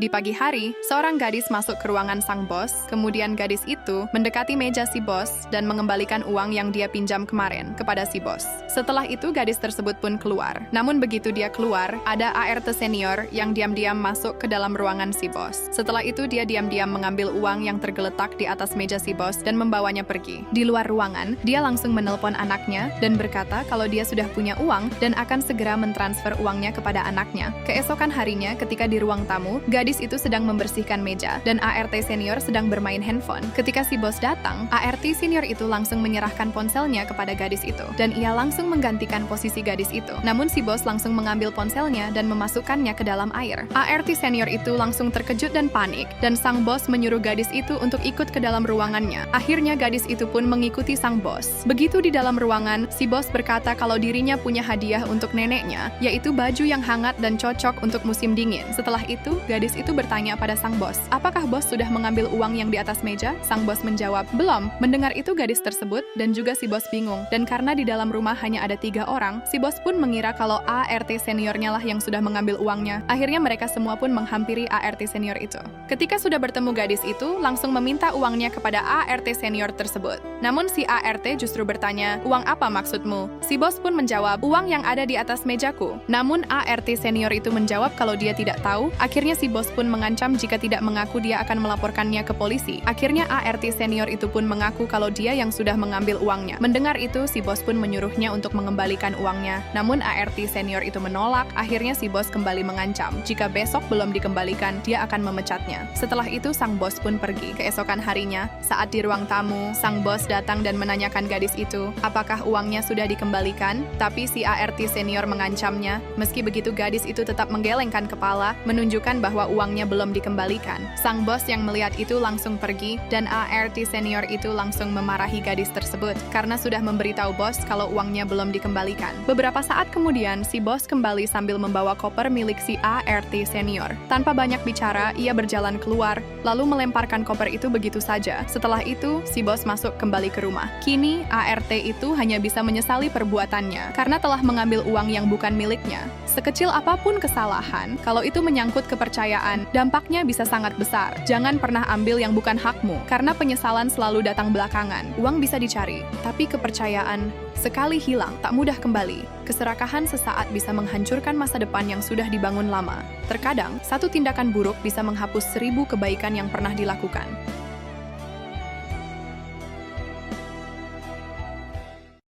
Di pagi hari, seorang gadis masuk ke ruangan sang bos, kemudian gadis itu mendekati meja si bos dan mengembalikan uang yang dia pinjam kemarin kepada si bos. Setelah itu, gadis tersebut pun keluar. Namun begitu dia keluar, ada ART senior yang diam-diam masuk ke dalam ruangan si bos. Setelah itu, dia diam-diam mengambil uang yang tergeletak di atas meja si bos dan membawanya pergi. Di luar ruangan, dia langsung menelpon anaknya dan berkata kalau dia sudah punya uang dan akan segera mentransfer uangnya kepada anaknya. Keesokan harinya, ketika di ruang tamu, gadis itu sedang membersihkan meja dan ART senior sedang bermain handphone. Ketika si bos datang, ART senior itu langsung menyerahkan ponselnya kepada gadis itu dan ia langsung menggantikan posisi gadis itu. Namun si bos langsung mengambil ponselnya dan memasukkannya ke dalam air. ART senior itu langsung terkejut dan panik dan sang bos menyuruh gadis itu untuk ikut ke dalam ruangannya. Akhirnya gadis itu pun mengikuti sang bos. Begitu di dalam ruangan, si bos berkata kalau dirinya punya hadiah untuk neneknya, yaitu baju yang hangat dan cocok untuk musim dingin. Setelah itu, gadis itu bertanya pada sang bos, apakah bos sudah mengambil uang yang di atas meja? Sang bos menjawab, belum. Mendengar itu gadis tersebut dan juga si bos bingung. Dan karena di dalam rumah hanya ada 3 orang, si bos pun mengira kalau ART seniornya lah yang sudah mengambil uangnya. Akhirnya mereka semua pun menghampiri ART senior itu. Ketika sudah bertemu gadis itu, langsung meminta uangnya kepada ART senior tersebut. Namun si ART justru bertanya, uang apa maksudmu? Si bos pun menjawab, uang yang ada di atas mejaku. Namun ART senior itu menjawab kalau dia tidak tahu. Akhirnya si bos pun mengancam jika tidak mengaku dia akan melaporkannya ke polisi. Akhirnya ART senior itu pun mengaku kalau dia yang sudah mengambil uangnya. Mendengar itu, si bos pun menyuruhnya untuk mengembalikan uangnya. Namun ART senior itu menolak. Akhirnya si bos kembali mengancam jika besok belum dikembalikan, dia akan memecatnya. Setelah itu sang bos pun pergi. Keesokan harinya, saat di ruang tamu, sang bos datang dan menanyakan gadis itu, apakah uangnya sudah dikembalikan? Tapi si ART senior mengancamnya. Meski begitu, gadis itu tetap menggelengkan kepala, menunjukkan bahwa uangnya belum dikembalikan. Sang bos yang melihat itu langsung pergi, dan ART senior itu langsung memarahi gadis tersebut karena sudah memberitahu bos kalau uangnya belum dikembalikan. Beberapa saat kemudian, si bos kembali sambil membawa koper milik si ART senior. Tanpa banyak bicara, ia berjalan keluar, lalu melemparkan koper itu begitu saja. Setelah itu, si bos masuk kembali ke rumah. Kini, ART itu hanya bisa menyesali perbuatannya karena telah mengambil uang yang bukan miliknya. Sekecil apapun kesalahan, kalau itu menyangkut kepercayaan, dampaknya bisa sangat besar. Jangan pernah ambil yang bukan hakmu, karena penyesalan selalu datang belakangan. Uang bisa dicari, tapi kepercayaan sekali hilang, tak mudah kembali. Keserakahan sesaat bisa menghancurkan masa depan yang sudah dibangun lama. Terkadang, satu tindakan buruk bisa menghapus 1000 kebaikan yang pernah dilakukan.